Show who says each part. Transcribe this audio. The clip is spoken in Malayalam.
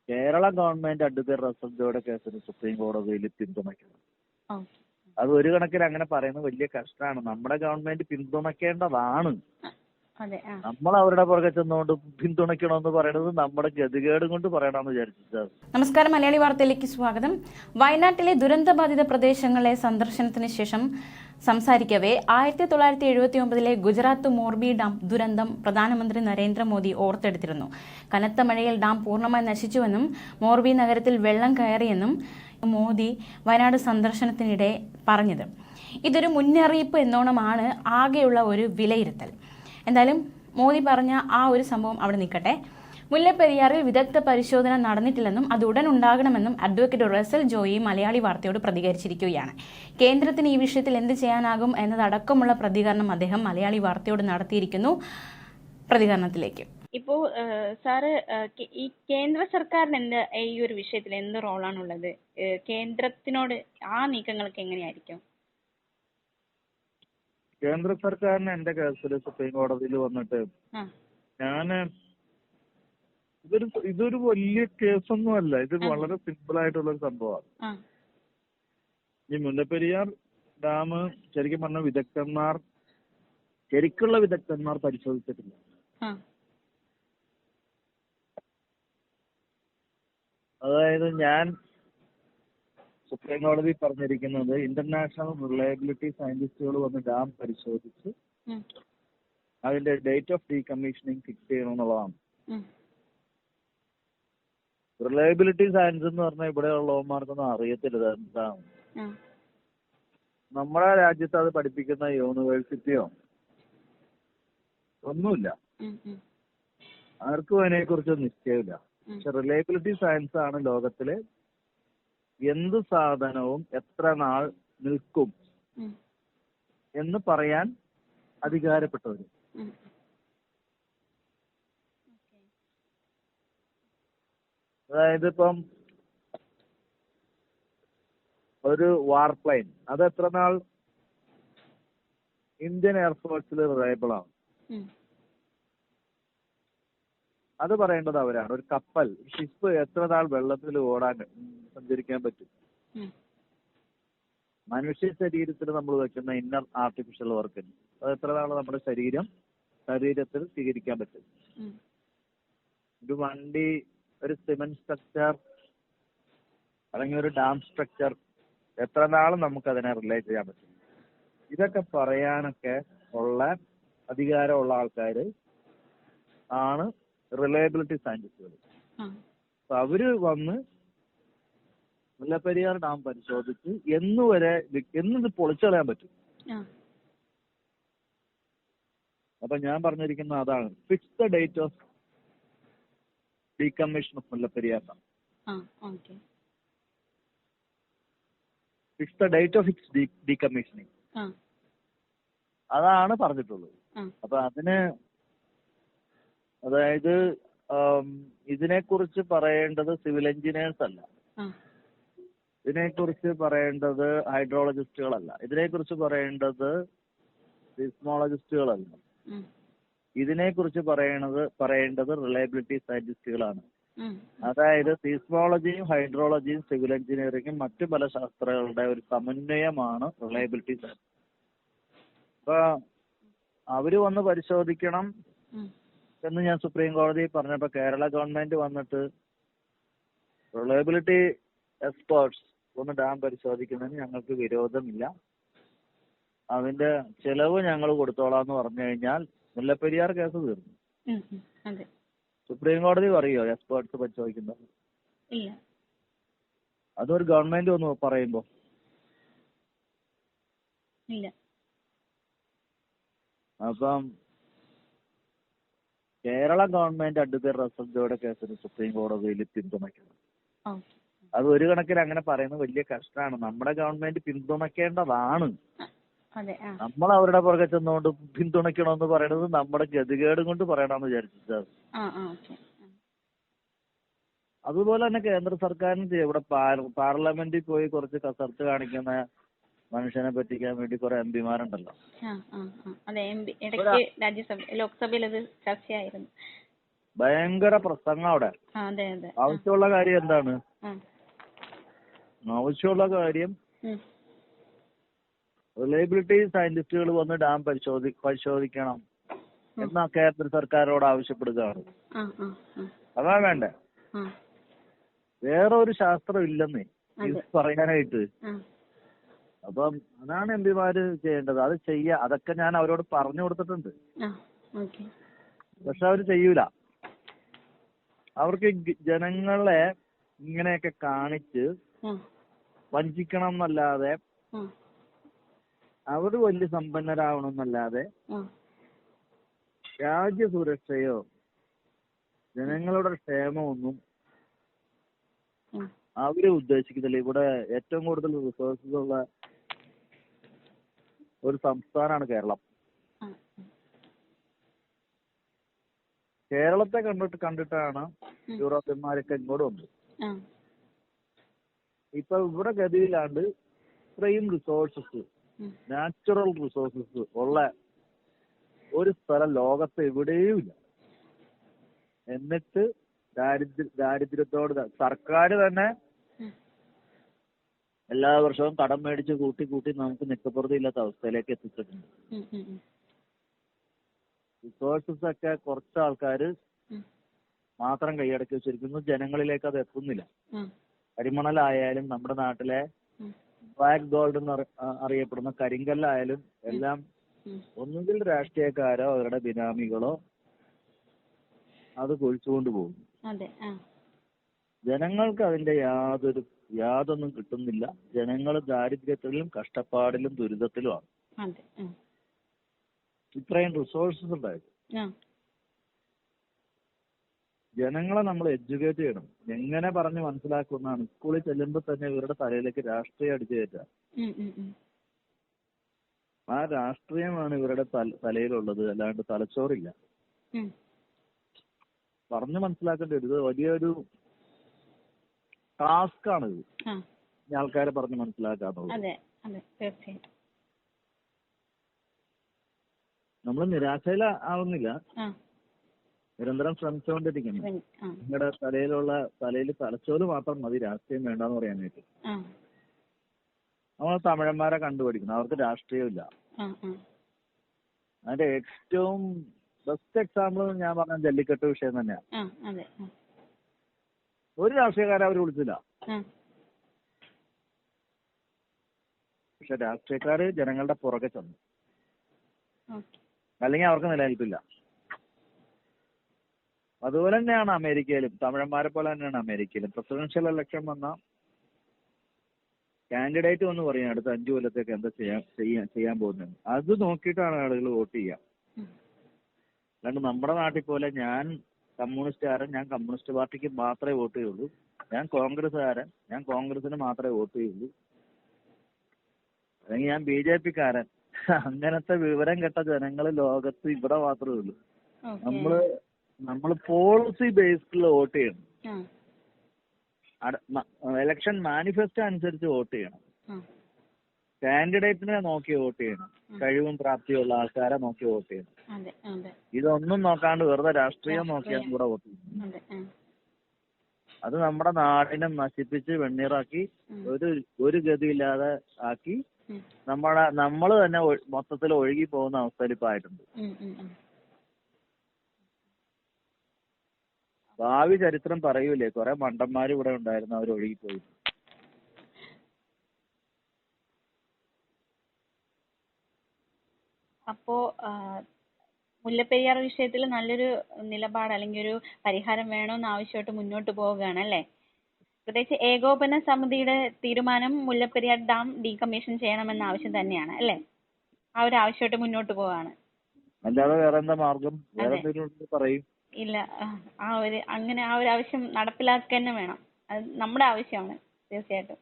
Speaker 1: കേരള ഗവൺമെന്റ് അഡ്വക്കേറ്റ് റസൽ ജോയുടെ കേസിന് സുപ്രീം കോടതിയിൽ പിന്തുണയ്ക്കണം.
Speaker 2: ഓക്കെ.
Speaker 1: അത് ഒരു കണക്കിന് അങ്ങനെ പറയുന്നത് വലിയ കഷ്ടമാണ്. നമ്മുടെ ഗവൺമെന്റ് പിന്തുണയ്ക്കേണ്ടതാണ്.
Speaker 2: അതെ.
Speaker 1: നമ്മൾ അവരുടെ പുറകെ ചെന്നുകൊണ്ട് പിന്തുണയ്ക്കണമെന്ന് പറയുന്നത് നമ്മുടെ ഗതികേട് കൊണ്ട് പറയണമെന്ന് വിചാരിച്ചത്.
Speaker 2: നമസ്കാരം, മലയാളി വാർത്തയിലേക്ക് സ്വാഗതം. വയനാട്ടിലെ ദുരന്തബാധിത പ്രദേശങ്ങളെ സന്ദർശനത്തിന് ശേഷം സംസാരിക്കവേ 1979 ഗുജറാത്ത് മോർബി ഡാം ദുരന്തം പ്രധാനമന്ത്രി നരേന്ദ്രമോദി ഓർത്തെടുത്തിരുന്നു. കനത്ത മഴയിൽ ഡാം പൂർണ്ണമായി നശിച്ചുവെന്നും മോർബി നഗരത്തിൽ വെള്ളം കയറിയെന്നും മോദി വയനാട് സന്ദർശനത്തിനിടെ പറഞ്ഞത്. ഇതൊരു മുന്നറിയിപ്പ് എന്നോണമാണ് ആകെയുള്ള ഒരു വിലയിരുത്തൽ. എന്തായാലും മോദി പറഞ്ഞ ആ ഒരു സംഭവം അവിടെ നിൽക്കട്ടെ. മുല്ലപ്പെരിയാറിൽ വിദഗ്ധ പരിശോധന നടന്നിട്ടില്ലെന്നും അത് ഉടൻ ഉണ്ടാകണമെന്നും അഡ്വക്കേറ്റ് റസൽ ജോയി മലയാളി വാർത്തയോട് പ്രതികരിച്ചിരിക്കുകയാണ്. കേന്ദ്രത്തിന് ഈ വിഷയത്തിൽ എന്ത് ചെയ്യാനാകും എന്നതടക്കമുള്ള പ്രതികരണം അദ്ദേഹം മലയാളി വാർത്തയോട് നടത്തിയിരിക്കുന്നു. പ്രതികരണത്തിലേക്ക്.
Speaker 3: ഇപ്പോ സാറ് ഈ കേന്ദ്ര സർക്കാരിന് ഈ ഒരു വിഷയത്തിൽ എന്ത് റോളാണുള്ളത്? കേന്ദ്രത്തിനോട് ആ നീക്കങ്ങൾക്ക് എങ്ങനെയായിരിക്കും?
Speaker 1: കേന്ദ്ര സർക്കാരിന് എന്റെ കേസിൽ സുപ്രീം കോടതിയിൽ വന്നിട്ട് ഇതൊരു വലിയ കേസൊന്നും അല്ല. ഇത് വളരെ സിമ്പിൾ ആയിട്ടുള്ള ഒരു സംഭവമാണ്. ഈ മുല്ലപ്പെരിയാർ ഡാം ശരിക്കും പറഞ്ഞ ശരിക്കുള്ള വിദഗ്ധന്മാർ പരിശോധിച്ചിട്ടില്ല. അതായത് ഞാൻ സുപ്രീം കോടതി പറഞ്ഞിരിക്കുന്നത് ഇന്റർനാഷണൽ റിലയബിലിറ്റി സയന്റിസ്റ്റുകൾ വന്ന് ഡാം പരിശോധിച്ച് അതിന്റെ ഡേറ്റ് ഓഫ് ഡീകമ്മീഷനിങ് ഫിക്സ് ചെയ്യണമെന്നുള്ളതാണ്. റിലയബിലിറ്റി സയൻസ് എന്ന് പറഞ്ഞാൽ ഇവിടെയുള്ളവന്മാർക്കൊന്നും അറിയത്തില്ല എന്താണ്. നമ്മുടെ രാജ്യത്ത് അത് പഠിപ്പിക്കുന്ന യൂണിവേഴ്സിറ്റിയോ ഒന്നുമില്ല. ആർക്കും അതിനെ കുറിച്ച് നിശ്ചയമില്ല. പക്ഷെ റിലയബിലിറ്റി സയൻസ് ആണ് ലോകത്തിലെ എന്ത് സാധനവും എത്ര നാൾ നിൽക്കും എന്ന് പറയാൻ അധികാരപ്പെട്ടവര്. അതായത് ഇപ്പം ഒരു വാർപ്ലെയിൻ അത് എത്ര നാൾ ഇന്ത്യൻ എയർഫോഴ്സിൽ റിലയബിൾ ആണ് അത് പറയേണ്ടത് അവരാണ്. ഒരു കപ്പൽ ഷിപ്പ് എത്ര നാൾ വെള്ളത്തിൽ സഞ്ചരിക്കാൻ പറ്റും. മനുഷ്യ ശരീരത്തിൽ നമ്മൾ വെക്കുന്ന ഇന്നർ ആർട്ടിഫിഷ്യൽ ഓർഗൻ അത് എത്ര നാൾ നമ്മുടെ ശരീരത്തിൽ സ്വീകരിക്കാൻ പറ്റും. ഒരു വണ്ടി, ഒരു സിമന്റ് സ്ട്രക്ചർ അല്ലെങ്കിൽ ഒരു ഡാം സ്ട്രക്ചർ എത്ര നാൾ നമുക്ക് അതിനെ റിലേ ചെയ്യാൻ പറ്റും. ഇതൊക്കെ പറയാനൊക്കെ ഉള്ള അധികാരമുള്ള ആൾക്കാര് ആണ് റിലയബിലിറ്റി സയന്റിസ്റ്റുകൾ. അപ്പൊ അവര് വന്ന് മുല്ലപ്പെരിയാർ ഡാം പരിശോധിച്ച് എന്നിത് പൊളിച്ചു കളയാൻ പറ്റും. അപ്പൊ ഞാൻ പറഞ്ഞിരിക്കുന്ന അതാണ് fix the date of decommission of Mullaperiyar dam. Fix the date of its decommissioning അതാണ് പറഞ്ഞിട്ടുള്ളത്. അപ്പൊ അതായത് ഇതിനെക്കുറിച്ച് പറയേണ്ടത് സിവിൽ എഞ്ചിനീയേഴ്സ് അല്ല, ഇതിനെക്കുറിച്ച് പറയേണ്ടത് ഹൈഡ്രോളജിസ്റ്റുകളല്ല, ഇതിനെക്കുറിച്ച് പറയേണ്ടത് സിസ്മോളജിസ്റ്റുകളല്ല, ഇതിനെക്കുറിച്ച് പറയേണ്ടത് റിലയബിലിറ്റി സയന്റിസ്റ്റുകളാണ്. അതായത് സിസ്മോളജിയും ഹൈഡ്രോളജിയും സിവിൽ എഞ്ചിനീയറിംഗും മറ്റു പല ശാസ്ത്രങ്ങളുടെ ഒരു സമന്വയമാണ് റിലയബിലിറ്റി സയൻസ്. അപ്പൊ അവര് വന്ന് പരിശോധിക്കണം എന്ന് ഞാൻ സുപ്രീം കോടതി പറഞ്ഞപ്പോ കേരള ഗവൺമെന്റ് വന്നിട്ട് റിലയബിലിറ്റി എക്സ്പേർട്സ് ഒന്ന് ഡാം പരിശോധിക്കുന്നതിന് ഞങ്ങൾക്ക് വിരോധമില്ല, അതിന്റെ ചെലവ് ഞങ്ങൾ കൊടുത്തോളാന്ന് പറഞ്ഞു കഴിഞ്ഞാൽ മുല്ലപ്പെരിയാർ കേസ് തീർന്നു. സുപ്രീം കോടതി പറയോ എക്സ്പേർട്സ് പരിശോധിക്കുന്നത്? അതൊരു ഗവൺമെന്റ് ഒന്ന് പറയുമ്പോ അപ്പം കേരള ഗവൺമെന്റ് അഡ്വക്കേറ്റ് റസൽ ജോയുടെ കേസിന് സുപ്രീം കോടതിയിൽ പിന്തുണയ്ക്കണം. അത് ഒരു കണക്കിന് അങ്ങനെ പറയുന്നത് വലിയ കഷ്ടമാണ്. നമ്മുടെ ഗവൺമെന്റ് പിന്തുണയ്ക്കേണ്ടതാണ്. നമ്മൾ അവരുടെ പുറകെ ചെന്നുകൊണ്ട് പിന്തുണയ്ക്കണമെന്ന് പറയുന്നത് നമ്മുടെ ഗതികേട് കൊണ്ട് പറയണമെന്ന് വിചാരിച്ചത്. അതുപോലെ തന്നെ കേന്ദ്ര സർക്കാരിന് ഇവിടെ പാർലമെന്റിൽ പോയി കുറച്ച് കസർത്ത് കാണിക്കുന്ന മനുഷ്യനെ പറ്റിക്കാൻ വേണ്ടി കുറെ എംപിമാരുണ്ടല്ലോ.
Speaker 3: ലോക്സഭയിൽ അത് ചർച്ചയായിരുന്നു.
Speaker 1: ഭയങ്കര പ്രസംഗം അവിടെ.
Speaker 3: അതെ അതെ.
Speaker 1: ആവശ്യമുള്ള കാര്യം എന്താണ്? ആവശ്യമുള്ള കാര്യം റിലയബിലിറ്റി സയന്റിസ്റ്റുകൾ വന്ന് ഡാം പരിശോധിക്കണം എന്നാ കേന്ദ്ര സർക്കാരോട് ആവശ്യപ്പെടുകയാണ്. അതാ വേണ്ടേ? വേറെ ഒരു ശാസ്ത്രം ഇല്ലെന്നേ ഇത് പറയാനായിട്ട്. അപ്പം അതാണ് എംപിമാര് ചെയ്യേണ്ടത്. അത് അതൊക്കെ ഞാൻ അവരോട് പറഞ്ഞു കൊടുത്തിട്ടുണ്ട്. പക്ഷെ അവര് ചെയ്യൂല. അവർക്ക് ജനങ്ങളെ ഇങ്ങനെയൊക്കെ കാണിച്ച് വഞ്ചിക്കണം എന്നല്ലാതെ, അവര് വലിയ സമ്പന്നരാവണം എന്നല്ലാതെ രാജ്യസുരക്ഷയോ ജനങ്ങളുടെ ക്ഷേമമൊന്നും അവര് ഉദ്ദേശിക്കുന്നില്ല. ഇവിടെ ഏറ്റവും കൂടുതൽ റിസോഴ്സസ് ഉള്ള ഒരു സംസ്ഥാനമാണ് കേരളം. കേരളത്തെ കണ്ടിട്ടാണ് യൂറോപ്യന്മാരൊക്കെ ഇങ്ങോട്ട് വന്നത്. ഇപ്പൊ ഇവിടെ ഗതിയിലാണ്ട് ഇത്രയും റിസോഴ്സസ്, നാച്ചുറൽ റിസോഴ്സസ് ഉള്ള ഒരു സ്ഥലം ലോകത്ത് എവിടെയും ഇല്ല. എന്നിട്ട് ദാരിദ്ര്യത്തോട് സർക്കാർ തന്നെ എല്ലാ വർഷവും കടം മേടിച്ച് കൂട്ടി നമുക്ക് നിക്കപ്പുറത്ത് ഇല്ലാത്ത അവസ്ഥയിലേക്ക് എത്തിച്ചിട്ടുണ്ട്. റിസോഴ്സസ് ഒക്കെ കുറച്ച് ആൾക്കാർ മാത്രം കൈയടക്കി വെച്ചിരിക്കുന്നു. ജനങ്ങളിലേക്ക് അത് എത്തുന്നില്ല. കരിമണലായാലും നമ്മുടെ നാട്ടിലെ ബ്ലാക്ക് ഗോൾഡ് എന്ന് അറിയപ്പെടുന്ന കരിങ്കല്ലായാലും എല്ലാം ഒന്നുകിൽ രാഷ്ട്രീയക്കാരോ അവരുടെ ബിനാമികളോ അത് കൊഴിച്ചുകൊണ്ട് പോകും. ജനങ്ങൾക്ക് അതിന്റെ യാതൊന്നും കിട്ടുന്നില്ല. ജനങ്ങൾ ദാരിദ്ര്യത്തിലും കഷ്ടപ്പാടിലും ദുരിതത്തിലുമാണ്. ഇത്രയും റിസോഴ്സസ് ഉണ്ടായത്. ജനങ്ങളെ നമ്മൾ എഡ്യൂക്കേറ്റ് ചെയ്യണം. എങ്ങനെ പറഞ്ഞ് മനസ്സിലാക്കുന്നതാണ്? സ്കൂളിൽ ചെല്ലുമ്പോൾ തന്നെ ഇവരുടെ തലയിലേക്ക് രാഷ്ട്രീയം അടിച്ചു കയറ്റാം. ആ രാഷ്ട്രീയമാണ് ഇവരുടെ തലയിലുള്ളത്, അല്ലാണ്ട് തലച്ചോറില്ല. പറഞ്ഞു മനസ്സിലാക്കേണ്ടി വരും. ഇത് വലിയൊരു ടാസ്ക് ആണിത്, ആൾക്കാരെ പറഞ്ഞ് മനസ്സിലാക്കാന്നുള്ളത്. നമ്മൾ നിരാശയിലാവുന്നില്ല, നിരന്തരം ശ്രമിച്ചുകൊണ്ടിരിക്കണം. നിങ്ങളുടെ തലയിൽ തലച്ചോറ് മാത്രം മതി, രാഷ്ട്രീയം വേണ്ടെന്ന് പറയാനായിട്ട്. നമ്മൾ തമിഴന്മാരെ കണ്ടുപിടിക്കണം, അവർക്ക് രാഷ്ട്രീയമില്ല. അതിന്റെ ഏറ്റവും ബെസ്റ്റ് എക്സാമ്പിൾ ഞാൻ പറഞ്ഞ ജല്ലിക്കെട്ട് വിഷയം തന്നെയാണ്. ഒരു രാഷ്ട്രീയക്കാരെ അവർ വിളിച്ചില്ല. പക്ഷെ രാഷ്ട്രീയക്കാര് ജനങ്ങളുടെ പുറകെ ചെന്നു, അല്ലെങ്കിൽ അവർക്ക് നിലനിൽപ്പില്ല. അതുപോലെ തന്നെയാണ് അമേരിക്കയിലും, തമിഴന്മാരെ പോലെ തന്നെയാണ് അമേരിക്കയിലും. പ്രസിഡൻഷ്യൽ ഇലക്ഷൻ വന്ന കാൻഡിഡേറ്റ് വന്ന് പറയും അടുത്ത 5 കൊല്ലത്തേക്ക് എന്താ ചെയ്യാൻ പോകുന്നത്. അത് നോക്കിയിട്ടാണ് ആളുകൾ വോട്ട് ചെയ്യുക. അല്ലാണ്ട് നമ്മുടെ നാട്ടിൽ പോലെ ഞാൻ കമ്മ്യൂണിസ്റ്റുകാരൻ, ഞാൻ കമ്മ്യൂണിസ്റ്റ് പാർട്ടിക്ക് മാത്രമേ വോട്ട് ചെയ്യുള്ളൂ, ഞാൻ കോൺഗ്രസ്സുകാരൻ, ഞാൻ കോൺഗ്രസിന് മാത്രമേ വോട്ട് ചെയ്യുള്ളൂ, അല്ലെങ്കിൽ ഞാൻ BJP-ക്കാരൻ, അങ്ങനത്തെ വിവരം കെട്ട ജനങ്ങൾ ലോകത്ത് ഇവിടെ മാത്രമേ ഉള്ളൂ. നമ്മള് പോളിസി ബേസ്ഡിൽ വോട്ട് ചെയ്യണം. ഇലക്ഷൻ മാനിഫെസ്റ്റോ അനുസരിച്ച് വോട്ട് ചെയ്യണം. കാൻഡിഡേറ്റിനെ നോക്കി വോട്ട് ചെയ്യണം. കഴിവും പ്രാപ്തിയുള്ള ആൾക്കാരെ നോക്കി വോട്ട് ചെയ്യണം. ഇതൊന്നും നോക്കാണ്ട് വെറുതെ രാഷ്ട്രീയം നോക്കിയാണ് ഇവിടെ വോട്ട് ചെയ്യുന്നത്. അത് നമ്മുടെ നാടിനെ നശിപ്പിച്ച് വെണ്ണീറാക്കി ഒരു ഗതിയില്ലാതെ ആക്കി നമ്മള് തന്നെ മൊത്തത്തിൽ ഒഴുകി പോകുന്ന അവസ്ഥയിൽ ഇപ്പൊ ആയിട്ടുണ്ട്. ഭാവി ചരിത്രം പറയൂലേ, കുറെ മണ്ടന്മാര് ഇവിടെ ഉണ്ടായിരുന്നു, അവർ ഒഴുകിപ്പോയി.
Speaker 3: അപ്പോ മുല്ലപ്പെരിയാർ വിഷയത്തിൽ നല്ലൊരു നിലപാട് അല്ലെങ്കിൽ ഒരു പരിഹാരം വേണമെന്ന് ആവശ്യമായിട്ട് മുന്നോട്ട് പോവുകയാണ് അല്ലേ? പ്രത്യേകിച്ച് ഏകോപന സമിതിയുടെ തീരുമാനം മുല്ലപ്പെരിയാർ ഡാം ഡീകമ്മീഷൻ ചെയ്യണമെന്ന ആവശ്യം തന്നെയാണ് അല്ലേ? ആ ഒരു ആവശ്യമായിട്ട് മുന്നോട്ട് പോവാണ്.
Speaker 1: അല്ലാതെ വേറെ എന്താ മാർഗം? പറയും
Speaker 3: ഇല്ല, ആ ഒരു ആവശ്യം നടപ്പിലാക്കുക തന്നെ വേണം. അത് നമ്മുടെ ആവശ്യമാണ് തീർച്ചയായിട്ടും.